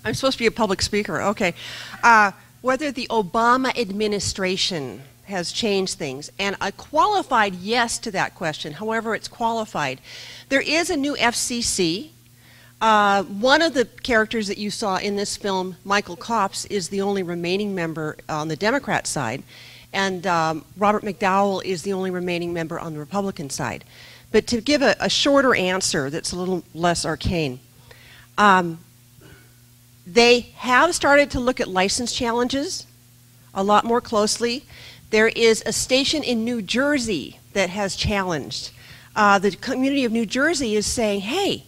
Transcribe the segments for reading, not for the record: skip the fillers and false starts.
I'm supposed to be a public speaker. Okay. Whether the Obama administration has changed things, and a qualified yes to that question. However, it's qualified. There is a new FCC. One of the characters that you saw in this film, Michael Copps, is the only remaining member on the Democrat side, and Robert McDowell is the only remaining member on the Republican side. But to give a shorter answer that's a little less arcane, they have started to look at license challenges a lot more closely. There is a station in New Jersey that has challenged. The community of New Jersey is saying, hey,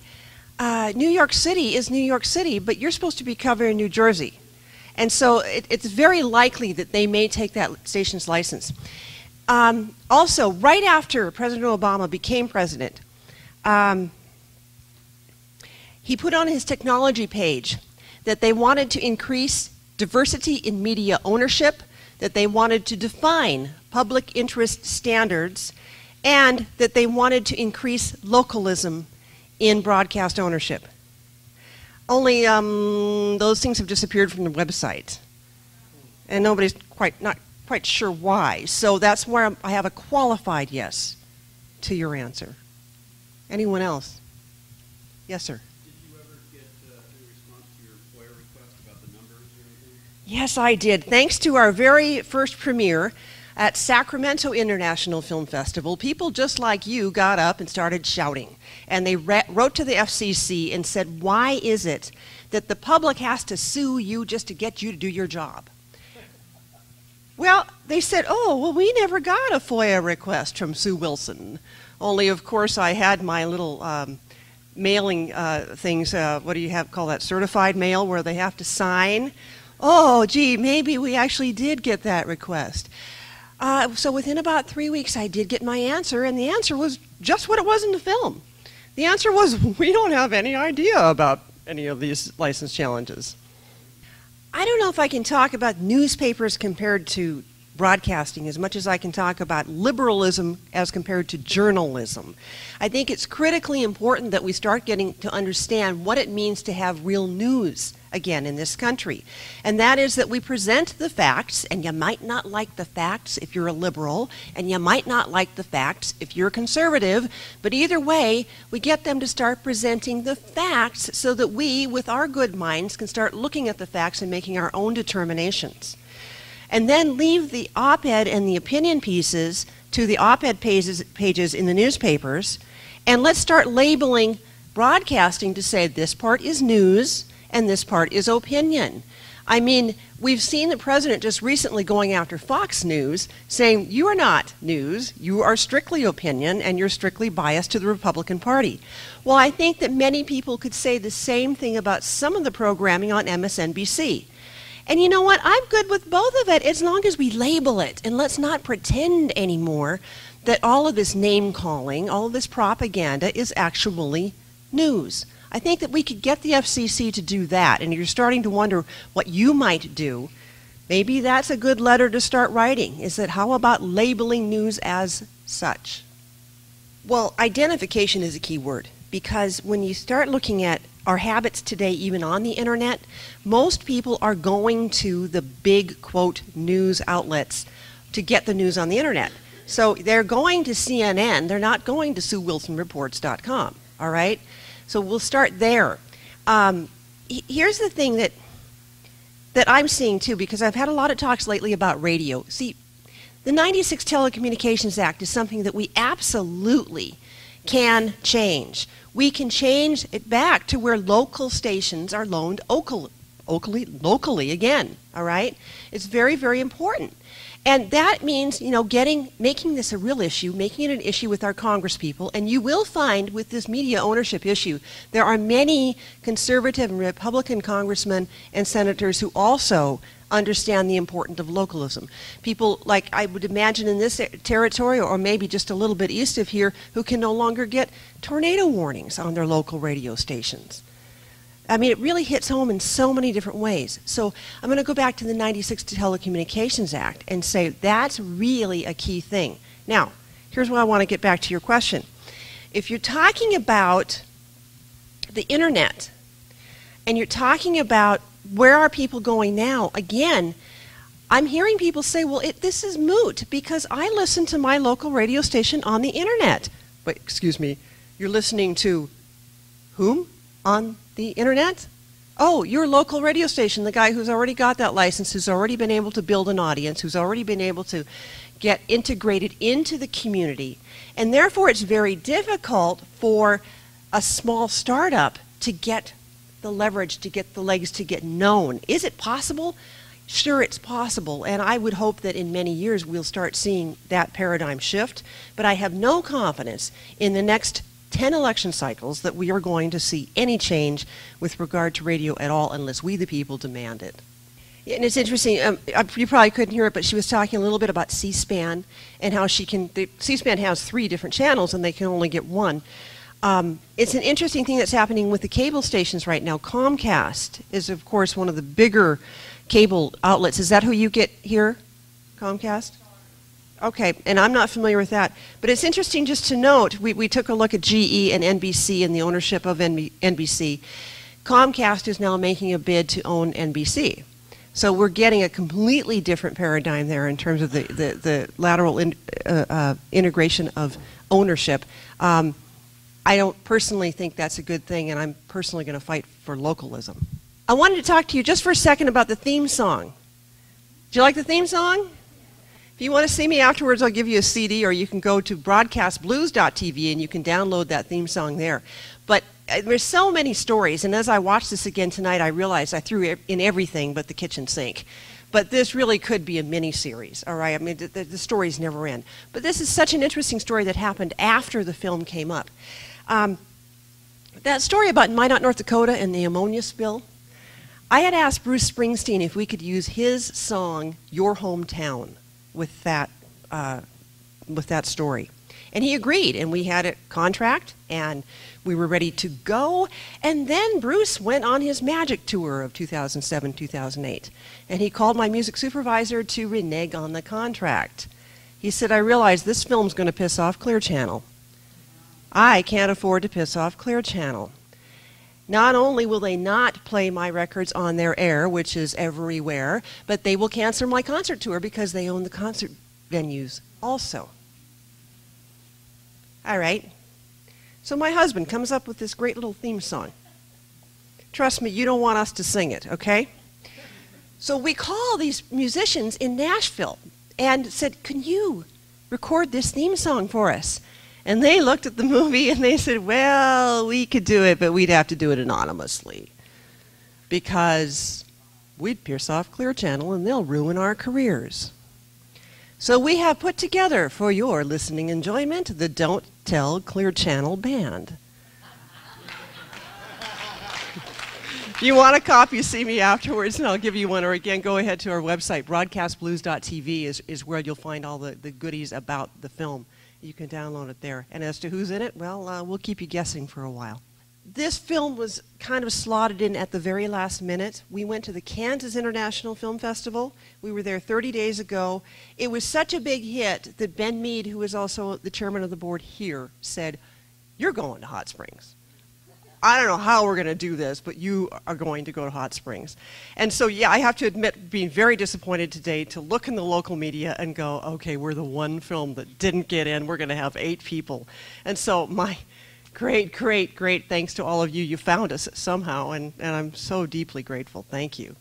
New York City is New York City, but you're supposed to be covering New Jersey. And so it's very likely that they may take that station's license. Also, right after President Obama became president, he put on his technology page that they wanted to increase diversity in media ownership, that they wanted to define public interest standards, and that they wanted to increase localism in broadcast ownership. Only those things have disappeared from the website, and nobody's not quite sure why. So that's where I have a qualified yes to your answer. Anyone else? Yes, sir. Did you ever get any response to your FOIA request about the numbers or anything? Yes, I did. Thanks to our very first premiere at Sacramento International Film Festival, people just like you got up and started shouting. And they wrote to the FCC and said, why is it that the public has to sue you just to get you to do your job? Well, they said, oh, well, we never got a FOIA request from Sue Wilson. Only, of course, I had my little mailing things, what do you call that, certified mail, where they have to sign. Oh, gee, maybe we actually did get that request. So within about 3 weeks, I did get my answer, and the answer was just what it was in the film. The answer was, we don't have any idea about any of these license challenges. I don't know if I can talk about newspapers compared to broadcasting as much as I can talk about liberalism as compared to journalism. I think it's critically important that we start getting to understand what it means to have real news again in this country. And that is that we present the facts, and you might not like the facts if you're a liberal, and you might not like the facts if you're a conservative, but either way, we get them to start presenting the facts so that we, with our good minds, can start looking at the facts and making our own determinations. And then leave the op-ed and the opinion pieces to the op-ed pages in the newspapers, and let's start labeling broadcasting to say this part is news and this part is opinion. I mean, we've seen the president just recently going after Fox News, saying you are not news, you are strictly opinion, and you're strictly biased to the Republican Party. Well, I think that many people could say the same thing about some of the programming on MSNBC. And you know what? I'm good with both of it as long as we label it. And let's not pretend anymore that all of this name calling, all of this propaganda is actually news. I think that we could get the FCC to do that. And you're starting to wonder what you might do. Maybe that's a good letter to start writing. Is that how about labeling news as such? Well, identification is a key word, because when you start looking at our habits today, even on the internet, most people are going to the big, quote, news outlets to get the news on the internet. So they're going to CNN, they're not going to SueWilsonReports.com, all right? So we'll start there. Here's the thing that I'm seeing too, because I've had a lot of talks lately about radio. See, the 96 Telecommunications Act is something that we absolutely can change. We can change it back to where local stations are loaned locally again, all right? It's very, very important. And that means, you know, making this a real issue, making it an issue with our congresspeople. And you will find with this media ownership issue, there are many conservative and Republican congressmen and senators who also understand the importance of localism. People like I would imagine in this territory, or maybe just a little bit east of here, who can no longer get tornado warnings on their local radio stations. I mean, it really hits home in so many different ways. So I'm going to go back to the 96 Telecommunications Act and say that's really a key thing. Now, here's why I want to get back to your question. If you're talking about the internet and you're talking about where are people going now, again, I'm hearing people say, well, this is moot because I listen to my local radio station on the internet. But excuse me, you're listening to whom on the internet? Oh, your local radio station, the guy who's already got that license, who's already been able to build an audience, who's already been able to get integrated into the community. And therefore, it's very difficult for a small startup to get the leverage, to get the legs, to get known. Is it possible? Sure, it's possible, and I would hope that in many years we'll start seeing that paradigm shift, but I have no confidence in the next 10 election cycles that we are going to see any change with regard to radio at all unless we the people demand it. And it's interesting, you probably couldn't hear it, but she was talking a little bit about C-SPAN and how C-SPAN has 3 different channels and they can only get one. It's an interesting thing that's happening with the cable stations right now. Comcast is, of course, one of the bigger cable outlets. Is that who you get here, Comcast? Okay, and I'm not familiar with that. But it's interesting just to note, we took a look at GE and NBC and the ownership of NBC. Comcast is now making a bid to own NBC. So we're getting a completely different paradigm there in terms of the lateral integration of ownership. I don't personally think that's a good thing, and I'm personally going to fight for localism. I wanted to talk to you just for a second about the theme song. Do you like the theme song? If you want to see me afterwards, I'll give you a CD, or you can go to broadcastblues.tv and you can download that theme song there. But there's so many stories, and as I watched this again tonight, I realized I threw in everything but the kitchen sink. But this really could be a mini-series, all right? I mean, the stories never end. But this is such an interesting story that happened after the film came up. That story about Minot, North Dakota and the ammonia spill, I had asked Bruce Springsteen if we could use his song, Your Hometown, with that story. And he agreed, and we had a contract, and we were ready to go. And then Bruce went on his magic tour of 2007, 2008. And he called my music supervisor to renege on the contract. He said, I realize this film's going to piss off Clear Channel. I can't afford to piss off Clear Channel. Not only will they not play my records on their air, which is everywhere, but they will cancel my concert tour because they own the concert venues also. All right. So my husband comes up with this great little theme song. Trust me, you don't want us to sing it, okay? So we call these musicians in Nashville and said, can you record this theme song for us? And they looked at the movie and they said, well, we could do it, but we'd have to do it anonymously because we'd pierce off Clear Channel and they'll ruin our careers. So we have put together for your listening enjoyment the Don't Tell Clear Channel Band. If you want a copy, see me afterwards and I'll give you one. Or again, go ahead to our website, broadcastblues.tv is where you'll find all the goodies about the film. You can download it there. And as to who's in it, well, we'll keep you guessing for a while. This film was kind of slotted in at the very last minute. We went to the Kansas International Film Festival. We were there 30 days ago. It was such a big hit that Ben Mead, who is also the chairman of the board here, said, you're going to Hot Springs. I don't know how we're going to do this, but you are going to go to Hot Springs. And so, yeah, I have to admit, being very disappointed today to look in the local media and go, okay, we're the one film that didn't get in. We're going to have 8 people. And so my great thanks to all of you. You found us somehow, and I'm so deeply grateful. Thank you.